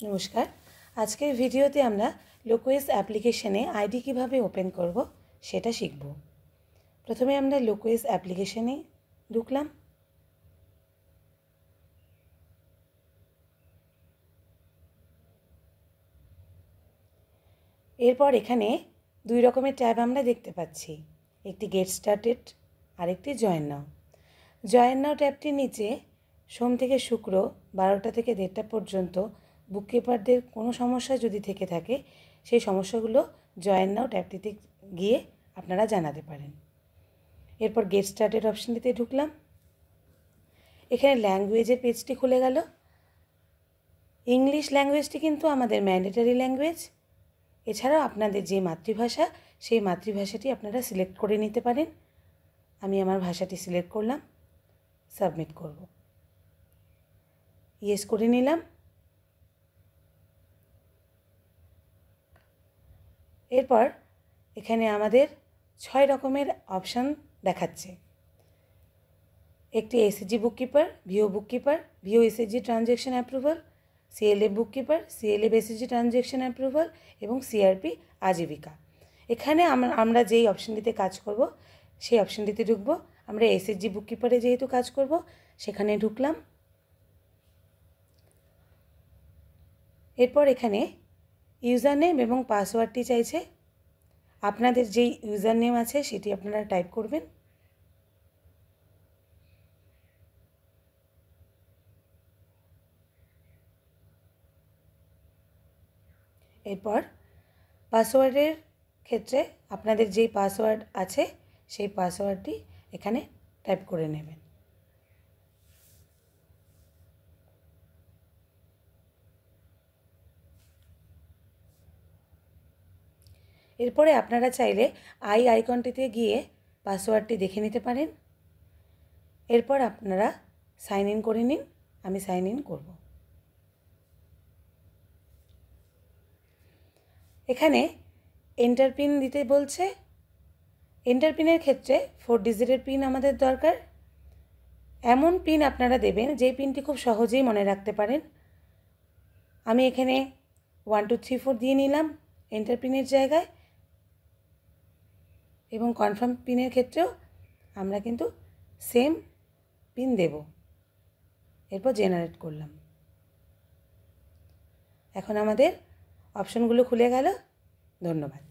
নমস্কার। আজকের ভিডিওতে আমরা লোকোয়েস অ্যাপ্লিকেশনে আইডি কিভাবে ওপেন করব সেটা শিখব। প্রথমে আমরা লোকোয়েস অ্যাপ্লিকেশনে ঢুকলাম। এরপর এখানে দুই রকমের ট্যাব আমরা দেখতে পাচ্ছি, একটি গেট স্টার্টেড আর একটি জয়েন নাও। জয়েন নাও ট্যাবটির নিচে সোম থেকে শুক্র 12টা থেকে 1:30 পর্যন্ত বুককিপারদের কোনো সমস্যা যদি থেকে থাকে সেই সমস্যাগুলো জয়েন নাও ট্যাবটিতে গিয়ে আপনারা জানাতে পারেন। এরপর গেট স্টার্টেড অপশানটিতে ঢুকলাম। এখানে ল্যাঙ্গুয়েজের পেজটি খুলে গেল। ইংলিশ ল্যাঙ্গুয়েজটি কিন্তু আমাদের ম্যান্ডেটরি ল্যাঙ্গুয়েজ। এছাড়াও আপনাদের যে মাতৃভাষা সেই মাতৃভাষাটি আপনারা সিলেক্ট করে নিতে পারেন। আমি আমার ভাষাটি সিলেক্ট করলাম, সাবমিট করব। ইয়েস করে নিলাম। এরপর এখানে আমাদের 6 রকমের অপশান দেখাচ্ছে। একটি SSG bookkeeper, VO bookkeeper, VO SSG transaction approval, CLF bookkeeper, CLF SSG transaction approval এবং সিআরপি আজীবিকা। এখানে আমরা যেই অপশানটিতে কাজ করব সেই অপশানটিতে ঢুকব। আমরা এসএসজি বুককিপারে যেহেতু কাজ করব সেখানে ঢুকলাম। এরপর এখানে ইউজার নেম এবং পাসওয়ার্ডটি চাইছে। আপনাদের যেই ইউজার নেম আছে সেটি আপনারা টাইপ করবেন। এরপর পাসওয়ার্ডের ক্ষেত্রে আপনাদের যেই পাসওয়ার্ড আছে সেই পাসওয়ার্ডটি এখানে টাইপ করে নেবেন। এরপরে আপনারা চাইলে আইকনটিতে গিয়ে পাসওয়ার্ডটি দেখে নিতে পারেন। এরপর আপনারা সাইন ইন করে নিন। আমি সাইন ইন করব। এখানে এন্টার পিন দিতে বলছে। এন্টার পিনের ক্ষেত্রে 4 ডিজিটের পিন আমাদের দরকার। এমন পিন আপনারা দেবেন যেই পিনটি খুব সহজেই মনে রাখতে পারেন। আমি এখানে 1 2 3 4 দিয়ে নিলাম এন্টার পিনের জায়গায়, এবং কনফার্ম পিনের ক্ষেত্রেও আমরা কিন্তু সেম পিন দেব। এরপর জেনারেট করলাম। এখন আমাদের অপশনগুলো খুলে গেল। ধন্যবাদ।